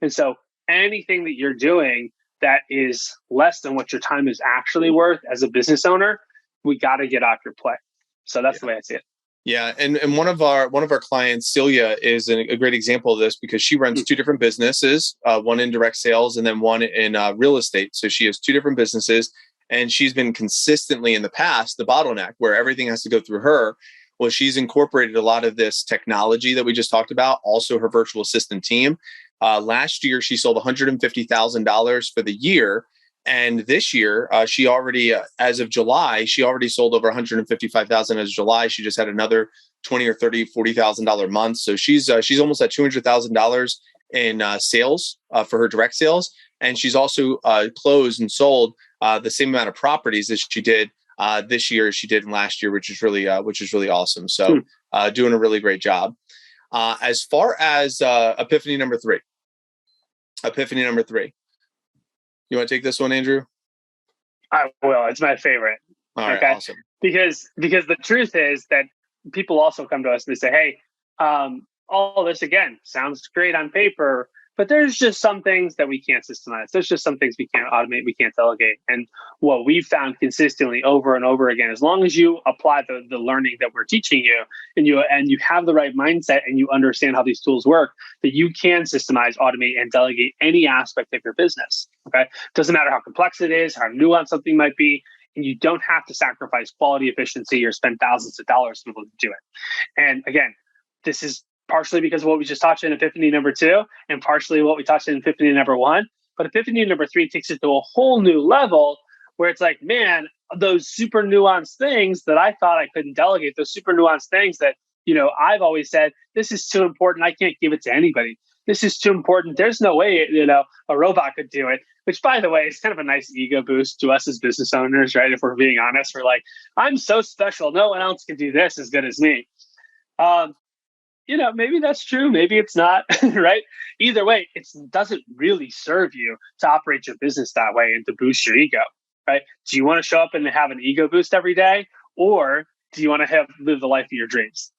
[SPEAKER 2] And so anything that you're doing that is less than what your time is actually worth as a business owner, we got to get off your plate. So that's the way I see it.
[SPEAKER 1] Yeah, and one of our clients, Celia, is a great example of this because she runs two different businesses, one in direct sales and then one in real estate. So she has two different businesses. And she's been consistently in the past, the bottleneck where everything has to go through her. Well, she's incorporated a lot of this technology that we just talked about, also her virtual assistant team. Last year, she sold $150,000 for the year. And this year, she already, as of July, she already sold over $155,000 as of July. She just had another $20,000 or $40,000 month. So she's almost at $200,000 in sales for her direct sales. And she's also closed and sold the same amount of properties as she did this year as she did last year, which is really awesome. So doing a really great job. As far as epiphany number three, you want to take this one, Andrew?
[SPEAKER 2] I will. It's my favorite.
[SPEAKER 1] All right, awesome.
[SPEAKER 2] Because the truth is that people also come to us and they say, hey, all this again sounds great on paper, but there's just some things that we can't systemize. There's just some things we can't automate, we can't delegate. And what we've found consistently over and over again, as long as you apply the learning that we're teaching you and you have the right mindset and you understand how these tools work, that you can systemize, automate, and delegate any aspect of your business. Okay, doesn't matter how complex it is, how nuanced something might be, and you don't have to sacrifice quality, efficiency, or spend thousands of dollars to be able to do it. And again, this is partially because of what we just touched in Epiphany number 2, and partially what we touched in Epiphany number 1. But Epiphany number 3 takes it to a whole new level where it's like, man, those super nuanced things that I thought I couldn't delegate, those super nuanced things that, I've always said, this is too important. I can't give it to anybody. This is too important. There's no way, a robot could do it, which, by the way, is kind of a nice ego boost to us as business owners, right? If we're being honest, we're like, I'm so special. No one else can do this as good as me. Maybe that's true. Maybe it's not, right? Either way, it doesn't really serve you to operate your business that way and to boost your ego, right? Do you want to show up and have an ego boost every day? Or do you want to live the life of your dreams,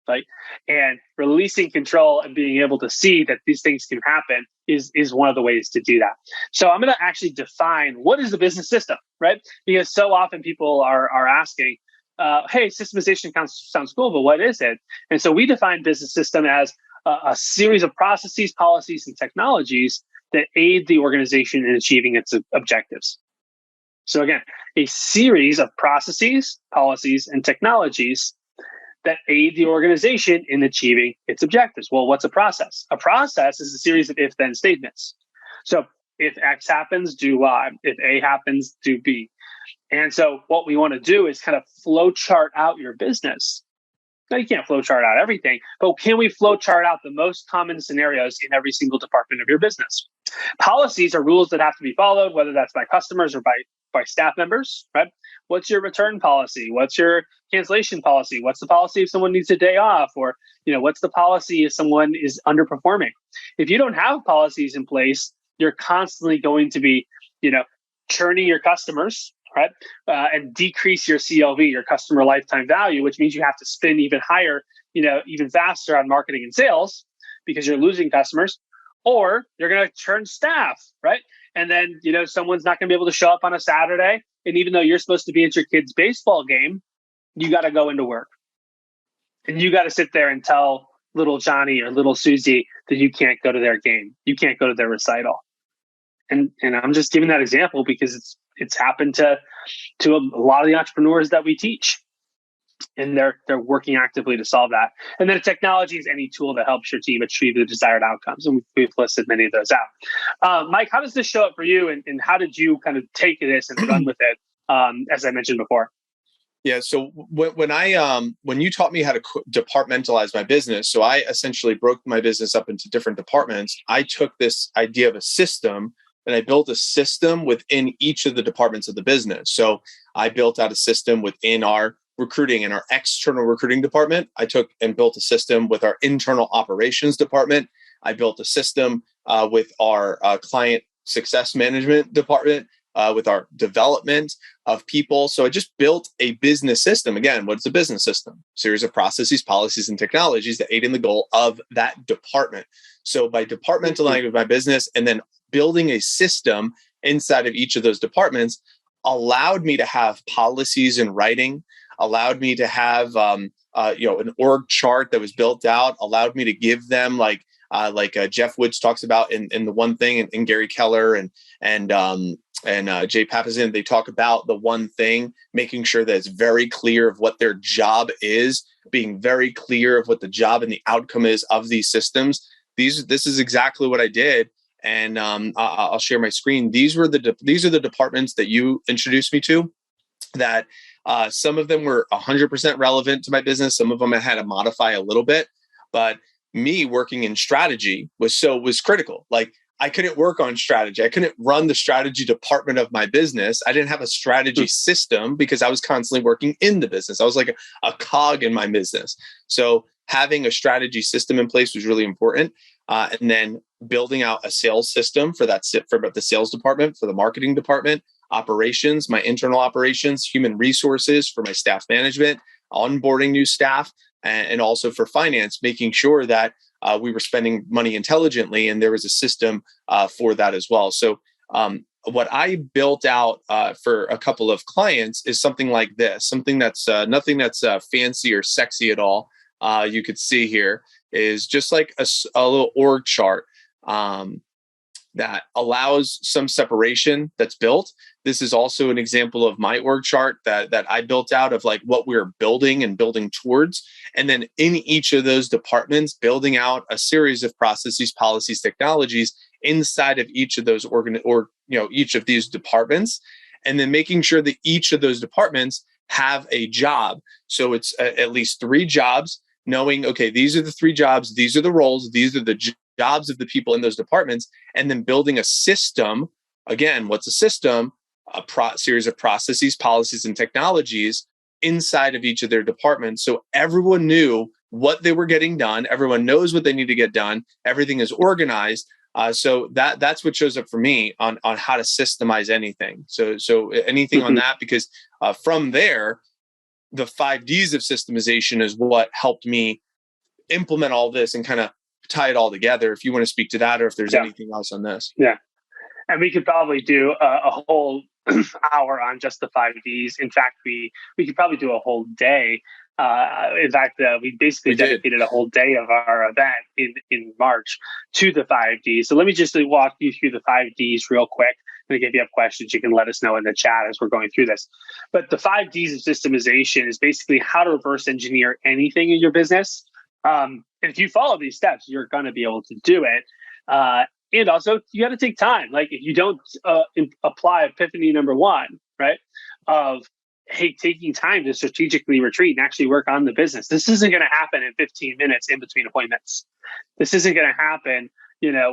[SPEAKER 2] right? And releasing control and being able to see that these things can happen is one of the ways to do that. So I'm going to actually define what is the business system, right? Because so often people are asking, hey, systemization sounds cool, but what is it? And so we define business system as a series of processes, policies, and technologies that aid the organization in achieving its objectives. So again, a series of processes, policies, and technologies that aid the organization in achieving its objectives. Well, what's a process? A process is a series of if-then statements. So if X happens, do Y. If A happens, do B. And so what we want to do is kind of flow chart out your business. Now, you can't flow chart out everything, but can we flow chart out the most common scenarios in every single department of your business? Policies are rules that have to be followed, whether that's by customers or by staff members, right? What's your return policy? What's your cancellation policy? What's the policy if someone needs a day off? Or, what's the policy if someone is underperforming? If you don't have policies in place, you're constantly going to be, churning your customers, right? And decrease your CLV, your customer lifetime value, which means you have to spend even higher, even faster on marketing and sales because you're losing customers, or you're going to churn staff, right? And then, someone's not going to be able to show up on a Saturday. And even though you're supposed to be at your kid's baseball game, you got to go into work. And you got to sit there and tell little Johnny or little Susie that you can't go to their game. You can't go to their recital. And I'm just giving that example because it's happened to a lot of the entrepreneurs that we teach. And they're working actively to solve that. And then technology is any tool that helps your team achieve the desired outcomes. And we've listed many of those out. Mike, how does this show up for you? And how did you kind of take this and run with it, as I mentioned before?
[SPEAKER 1] Yeah. So when you taught me how to departmentalize my business, so I essentially broke my business up into different departments. I took this idea of a system and I built a system within each of the departments of the business. So I built out a system within our recruiting and our external recruiting department. I took and built a system with our internal operations department. I built a system with our client success management department, with our development of people. So I just built a business system. Again, what's a business system? Series of processes, policies, and technologies that aid in the goal of that department. So by departmentalizing my business and then building a system inside of each of those departments allowed me to have policies in writing, allowed me to have an org chart that was built out, allowed me to give them like Jeff Woods talks about in the one thing, and Gary Keller and Jay Papasan, they talk about the one thing, making sure that it's very clear of what their job is, being very clear of what the job and the outcome is of these systems. This is exactly what I did. And I'll share my screen. These are the departments that you introduced me to, that some of them were 100% relevant to my business. Some of them I had to modify a little bit, but me working in strategy was critical. Like, I couldn't work on strategy. I couldn't run the strategy department of my business. I didn't have a strategy system because I was constantly working in the business. I was like a cog in my business. So having a strategy system in place was really important. And then building out a sales system for the sales department, for the marketing department, operations, my internal operations, human resources for my staff management, onboarding new staff, and also for finance, making sure that we were spending money intelligently, and there was a system for that as well. So what I built out for a couple of clients is something like this, something that's nothing that's fancy or sexy at all. You could see here is just like a little org chart that allows some separation that's built. This is also an example of my org chart that I built out of like what we're building and building towards. And then in each of those departments, building out a series of processes, policies, technologies inside of each of those each of these departments, and then making sure that each of those departments have a job. So it's at least 3 jobs, knowing, okay, these are the 3 jobs, these are the roles, these are the jobs of the people in those departments, and then building a system. Again, what's a system? A series of processes, policies, and technologies inside of each of their departments. So everyone knew what they were getting done. Everyone knows what they need to get done. Everything is organized. So that's what shows up for me on how to systemize anything. So anything on that, because from there, the 5 Ds of systemization is what helped me implement all this and kind of tie it all together. If you want to speak to that, or if there's anything else on this.
[SPEAKER 2] Yeah. And we could probably do a whole hour on just the 5 Ds. In fact, we could probably do a whole day. In fact, we basically dedicated a whole day of our event in March to the 5 Ds. So let me just walk you through the 5 Ds real quick. And if you have questions, you can let us know in the chat as we're going through this. But the 5 Ds of systemization is basically how to reverse engineer anything in your business. And if you follow these steps, you're going to be able to do it. And also, you got to take time. Like if you don't apply epiphany number 1, right, of hey, taking time to strategically retreat and actually work on the business. This isn't going to happen in 15 minutes in between appointments. This isn't going to happen,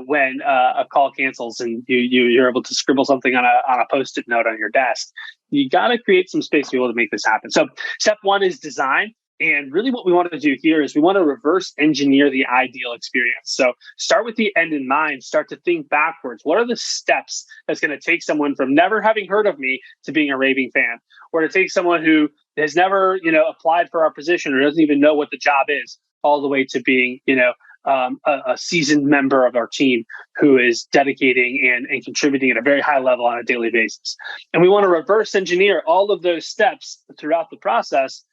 [SPEAKER 2] when a call cancels and you're able to scribble something on a Post-it note on your desk. You got to create some space to be able to make this happen. So step 1 is design. And really what we want to do here is we want to reverse engineer the ideal experience. So start with the end in mind, start to think backwards. What are the steps that's going to take someone from never having heard of me to being a raving fan, or to take someone who has never, applied for our position or doesn't even know what the job is, all the way to being, a seasoned member of our team who is dedicating and contributing at a very high level on a daily basis. And we want to reverse engineer all of those steps throughout the process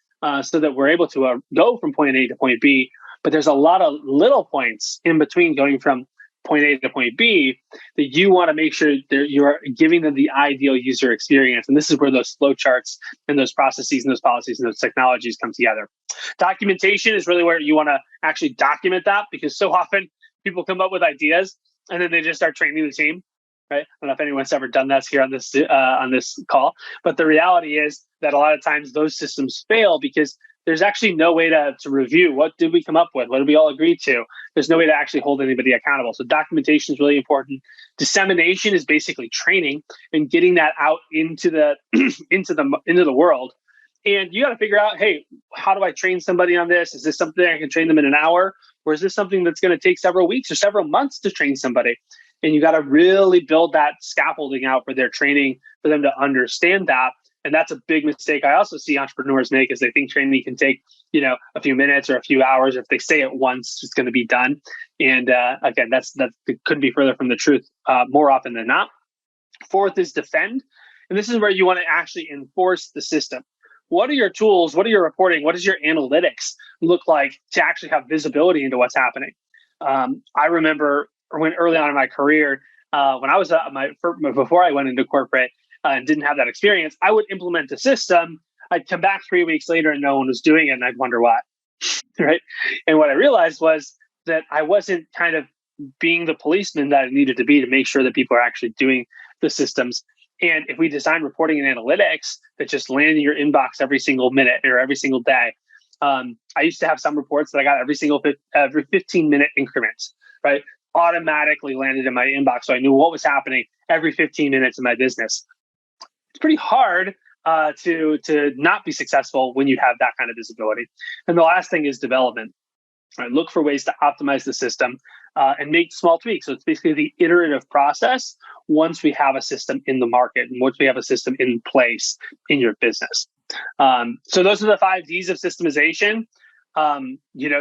[SPEAKER 2] so that we're able to go from point A to point B. But there's a lot of little points in between going from point A to point B that you want to make sure that you're giving them the ideal user experience. And this is where those flow charts and those processes and those policies and those technologies come together. Documentation is really where you want to actually document that, because so often people come up with ideas and then they just start training the team. Right? I don't know if anyone's ever done that here on this call, but the reality is that a lot of times those systems fail because there's actually no way to review what did we come up with, what did we all agree to. There's no way to actually hold anybody accountable. So documentation is really important. Dissemination is basically training and getting that out into the into the world. And you got to figure out, hey, how do I train somebody on this? Is this something I can train them in an hour, or is this something that's going to take several weeks or several months to train somebody? And you got to really build that scaffolding out for their training, for them to understand that. And that's a big mistake I also see entrepreneurs make, is they think training can take, a few minutes or a few hours. If they say it once, it's going to be done. And again, that couldn't be further from the truth more often than not. 4th is defend. And this is where you want to actually enforce the system. What are your tools? What are your reporting? What does your analytics look like to actually have visibility into what's happening? I remember when early on in my career, when I was before I went into corporate and didn't have that experience, I would implement a system. I'd come back 3 weeks later and no one was doing it, and I'd wonder why, right? And what I realized was that I wasn't kind of being the policeman that I needed to be to make sure that people are actually doing the systems. And if we design reporting and analytics that just land in your inbox every single minute or every single day, I used to have some reports that I got every 15-minute increments, right? Automatically landed in my inbox, so I knew what was happening every 15 minutes in my business. It's pretty hard to not be successful when you have that kind of visibility. And the last thing is development. Right? Look for ways to optimize the system and make small tweaks. So it's basically the iterative process once we have a system in the market and once we have a system in place in your business. So those are the 5 Ds of systemization.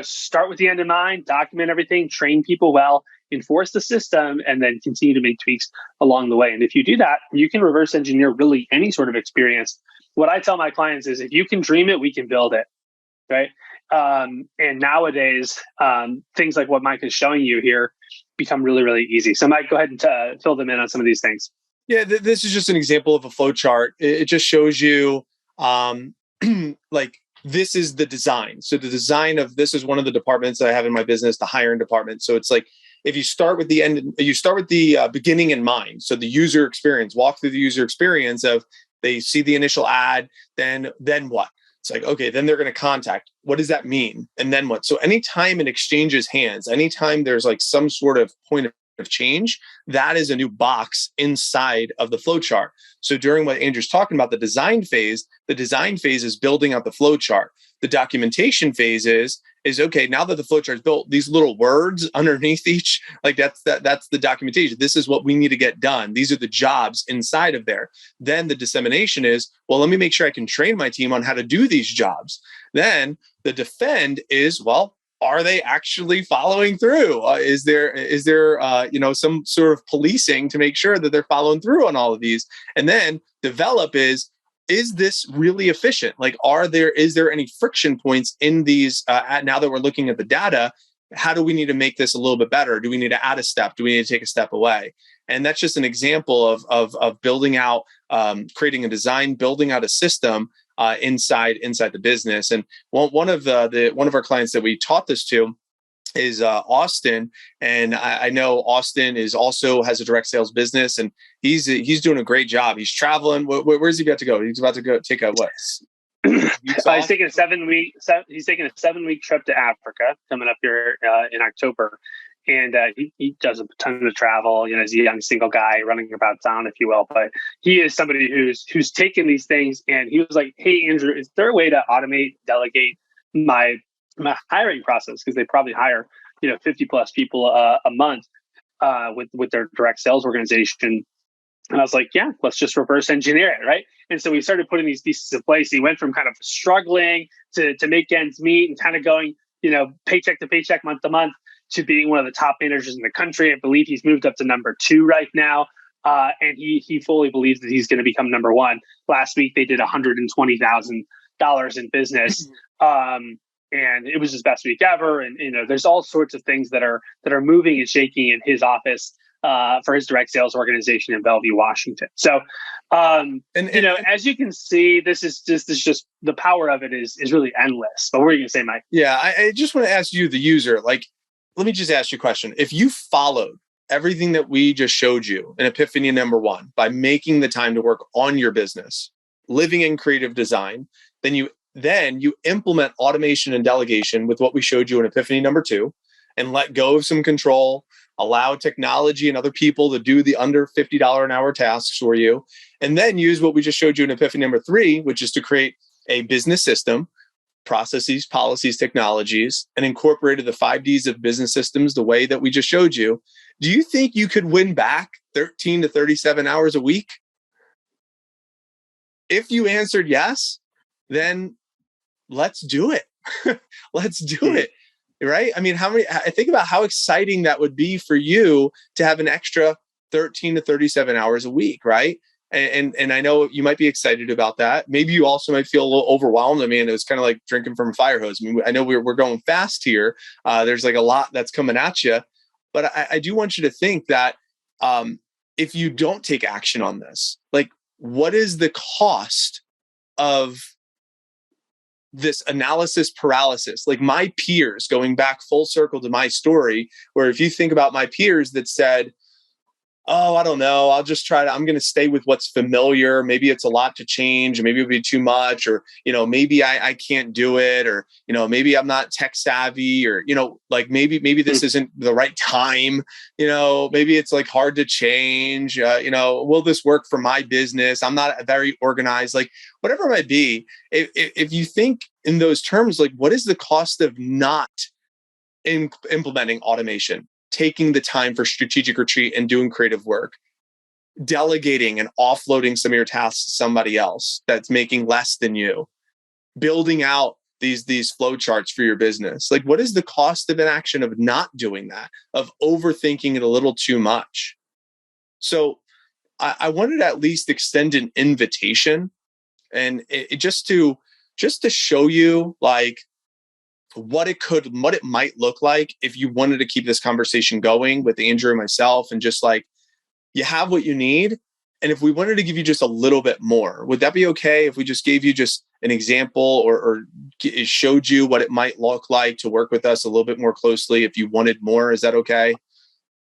[SPEAKER 2] Start with the end in mind, document everything, train people well, enforce the system, and then continue to make tweaks along the way. And if you do that, you can reverse engineer really any sort of experience. What I tell my clients is, if you can dream it, we can build it, right? And nowadays, things like what Mike is showing you here become really, really easy. So Mike, go ahead and fill them in on some of these things.
[SPEAKER 1] Yeah, this is just an example of a flow chart. It just shows you like, this is the design. So the design of this is one of the departments that I have in my business, the hiring department. So it's like, if you start with the end, you start with the beginning in mind. So the user experience, walk through the user experience of, they see the initial ad, then what? It's like, okay, then they're going to contact. What does that mean? And then what? So anytime it exchanges hands, anytime there's like some sort of point of change, that is a new box inside of the flow chart. So during what Andrew's talking about, the design phase is building out the flow chart. The documentation phase is okay, now that the flow chart is built, these little words underneath each, like that's the documentation. This is what we need to get done. These are the jobs inside of there. Then the dissemination is, well, let me make sure I can train my team on how to do these jobs. Then the defend is, well, are they actually following through? Is there some sort of policing to make sure that they're following through on all of these? And then develop is this really efficient? Like, is there any friction points in these? Now that we're looking at the data, how do we need to make this a little bit better? Do we need to add a step? Do we need to take a step away? And that's just an example of building out, creating a design, building out a system inside the business. And one of our clients that we taught this to is Austin, and I know Austin has a direct sales business, and he's doing a great job. He's traveling. Where's he about to go? He's about to go take a what?
[SPEAKER 2] He's taking a 7-week. He's taking a 7-week trip to Africa coming up here in October, and he does a ton of travel. As a young single guy running about town, if you will. But he is somebody who's taken these things, and he was like, "Hey, Andrew, is there a way to automate, delegate my hiring process?" Because they probably hire 50 plus people a month with their direct sales organization. And I was like, yeah, let's just reverse engineer it, right? And so we started putting these pieces in place. He went from kind of struggling to make ends meet and kind of going paycheck to paycheck, month to month, to being one of the top managers in the country. I believe he's moved up to number 2 right now. And he fully believes that he's going to become number 1. Last week, they did $120,000 in business. And it was his best week ever. And, there's all sorts of things that are moving and shaking in his office for his direct sales organization in Bellevue, Washington. So, as you can see, this is just the power of it is really endless. But what were you going to say, Mike?
[SPEAKER 1] Yeah, I just want to ask you, the user, let me just ask you a question. If you followed everything that we just showed you in Epiphany number 1 by making the time to work on your business, living in creative design, then you implement automation and delegation with what we showed you in Epiphany number 2, and let go of some control, allow technology and other people to do the under $50 an hour tasks for you, and then use what we just showed you in Epiphany number 3, which is to create a business system, processes, policies, technologies, and incorporated the 5 Ds of business systems the way that we just showed you. Do you think you could win back 13 to 37 hours a week? If you answered yes, then let's do it. Let's do it. Right? I mean, I think about how exciting that would be for you to have an extra 13 to 37 hours a week, right? And I know you might be excited about that. Maybe you also might feel a little overwhelmed. I mean, it was kind of like drinking from a fire hose. I mean, I know we're going fast here. There's like a lot that's coming at you, but I do want you to think that if you don't take action on this, what is the cost of this analysis paralysis? Like my peers, going back full circle to my story, where if you think about my peers that said, oh, I don't know, I'm going to stay with what's familiar. Maybe it's a lot to change, or maybe it'll be too much, or, maybe I can't do it, or, maybe I'm not tech savvy, or, maybe this isn't the right time, maybe it's hard to change, will this work for my business? I'm not very organized, whatever it might be. If you think in those terms, what is the cost of not implementing automation? Taking the time for strategic retreat and doing creative work, delegating and offloading some of your tasks to somebody else that's making less than you, building out these flow charts for your business. What is the cost of inaction of not doing that, of overthinking it a little too much? So I wanted to at least extend an invitation, and it just to show you what it might look like if you wanted to keep this conversation going with Andrew and myself, and just you have what you need. And if we wanted to give you just a little bit more, would that be okay if we just gave you just an example or showed you what it might look like to work with us a little bit more closely if you wanted more? Is that okay?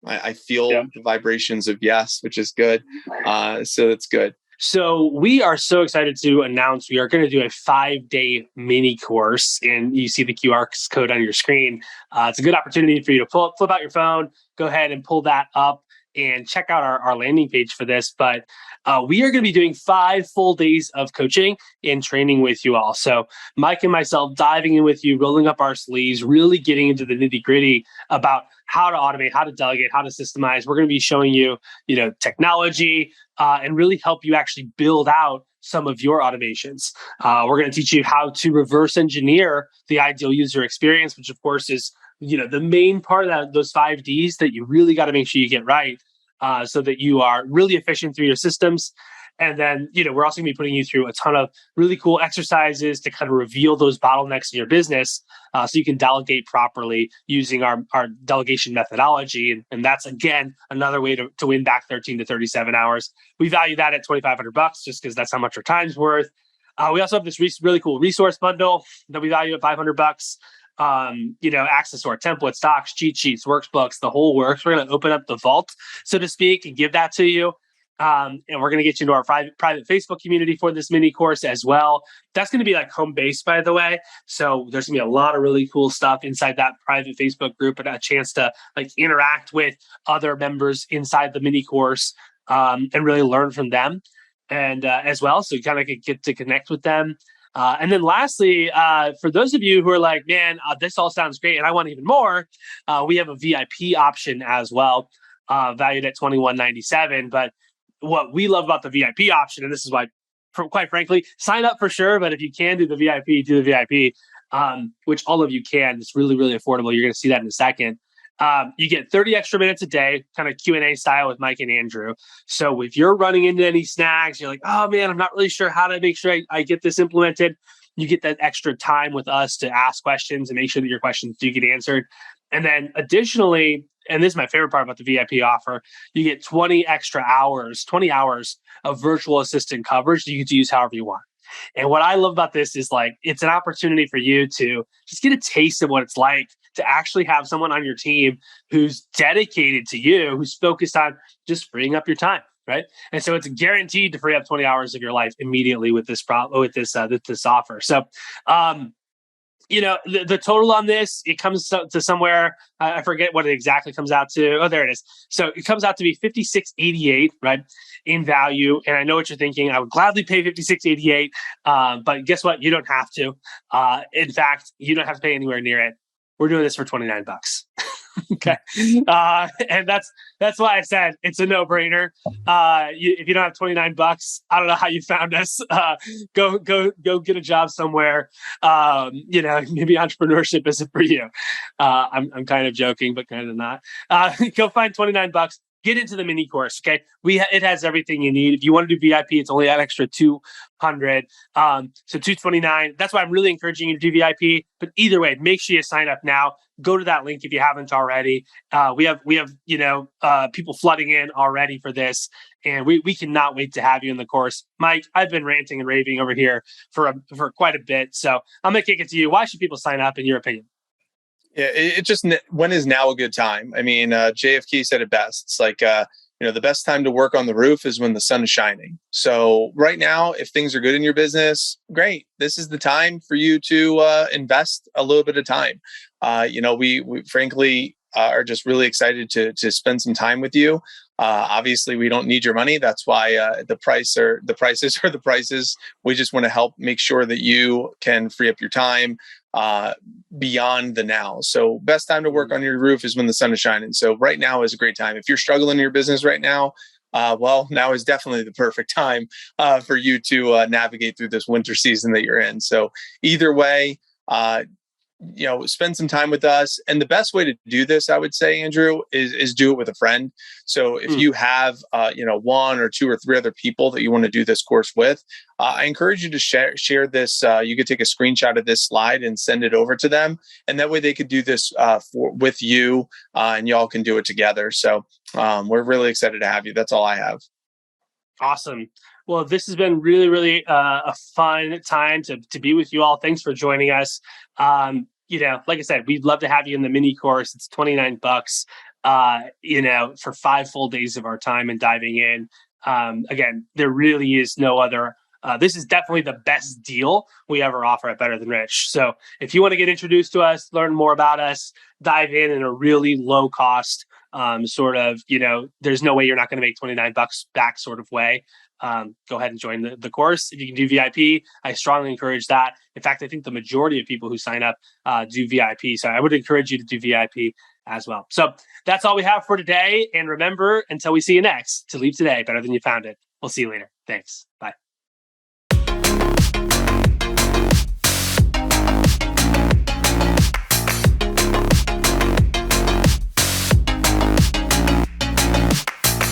[SPEAKER 1] I feel the vibrations of yes, which is good. So that's good.
[SPEAKER 2] So we are so excited to announce we are going to do a 5-day mini course, and you see the QR code on your screen. It's a good opportunity for you to flip out your phone, go ahead and pull that up and check out our landing page for this. But we are going to be doing 5 full days of coaching and training with you all. So Mike and myself diving in with you, rolling up our sleeves, really getting into the nitty gritty about how to automate, how to delegate, how to systemize. We're going to be showing you, technology and really help you actually build out some of your automations. We're going to teach you how to reverse engineer the ideal user experience, which of course is, the main part of those 5 Ds that you really got to make sure you get right so that you are really efficient through your systems. And then, we're also going to be putting you through a ton of really cool exercises to kind of reveal those bottlenecks in your business so you can delegate properly using our delegation methodology. And that's, again, another way to win back 13 to 37 hours. We value that at $2,500 just because that's how much our time's worth. We also have this really cool resource bundle that we value at $500. Access to our templates, docs, cheat sheets, workbooks, the whole works. We're going to open up the vault, so to speak, and give that to you. And we're going to get you into our private Facebook community for this mini course as well. That's going to be like home base, by the way. So there's going to be a lot of really cool stuff inside that private Facebook group, and a chance to like interact with other members inside the mini course and really learn from them, and as well. So you kind of get to connect with them. And then lastly, for those of you who are like, man, this all sounds great and I want even more, we have a VIP option as well, valued at $21.97. But what we love about the VIP option, and this is why, quite frankly, sign up for sure. But if you can do the VIP, which all of you can. It's really, really affordable. You're going to see that in a second. You get 30 extra minutes a day, kind of Q&A style with Mike and Andrew. So if you're running into any snags, you're like, oh man, I'm not really sure how to make sure I get this implemented. You get that extra time with us to ask questions and make sure that your questions do get answered. And then additionally, and this is my favorite part about the VIP offer, you get 20 hours of virtual assistant coverage that you get to use however you want. And what I love about this is like, it's an opportunity for you to just get a taste of what it's like to actually have someone on your team who's dedicated to you, who's focused on just freeing up your time, right? And so it's guaranteed to free up 20 hours of your life immediately with this offer. So, the total on this, it comes to somewhere, I forget what it exactly comes out to. Oh, there it is. So it comes out to be $56.88, right, in value. And I know what you're thinking. I would gladly pay $56.88, but guess what? You don't have to. In fact, you don't have to pay anywhere near it. We're doing this for $29. Okay. And that's why I said it's a no-brainer. If you don't have $29, I don't know how you found us. Go get a job somewhere. Maybe entrepreneurship isn't for you. I'm kind of joking, but kind of not. Go find $29. Get into the mini course. Okay. It has everything you need. If you want to do VIP, it's only an extra $200. So $229. That's why I'm really encouraging you to do VIP. But either way, make sure you sign up now. Go to that link if you haven't already. We have people flooding in already for this, and we cannot wait to have you in the course. Mike, I've been ranting and raving over here for quite a bit, so I'm gonna kick it to you. Why should people sign up, in your opinion?
[SPEAKER 1] Yeah, it just, when is now a good time? I mean, JFK said it best. It's like, the best time to work on the roof is when the sun is shining. So right now, if things are good in your business, great. This is the time for you to invest a little bit of time. We frankly are just really excited to spend some time with you. Obviously, we don't need your money. That's why the prices are the prices. We just want to help make sure that you can free up your time beyond the now. So best time to work on your roof is when the sun is shining. So right now is a great time. If you're struggling in your business right now, now is definitely the perfect time for you to navigate through this winter season that you're in. So either way, spend some time with us. And the best way to do this, I would say, Andrew, is do it with a friend. So if you have, one or two or three other people that you want to do this course with, I encourage you to share this. You could take a screenshot of this slide and send it over to them. And that way they could do this with you and y'all can do it together. So we're really excited to have you. That's all I have.
[SPEAKER 2] Awesome. Well, this has been really, really a fun time to be with you all. Thanks for joining us. Like I said, we'd love to have you in the mini course. It's $29, for 5 full days of our time and diving in. Again, there really is no other. This is definitely the best deal we ever offer at Better Than Rich. So if you want to get introduced to us, learn more about us, dive in a really low cost, there's no way you're not going to make $29 back sort of way. Go ahead and join the course. If you can do VIP, I strongly encourage that. In fact, I think the majority of people who sign up do VIP. So I would encourage you to do VIP as well. So that's all we have for today. And remember, until we see you next, to leave today better than you found it. We'll see you later. Thanks. Bye.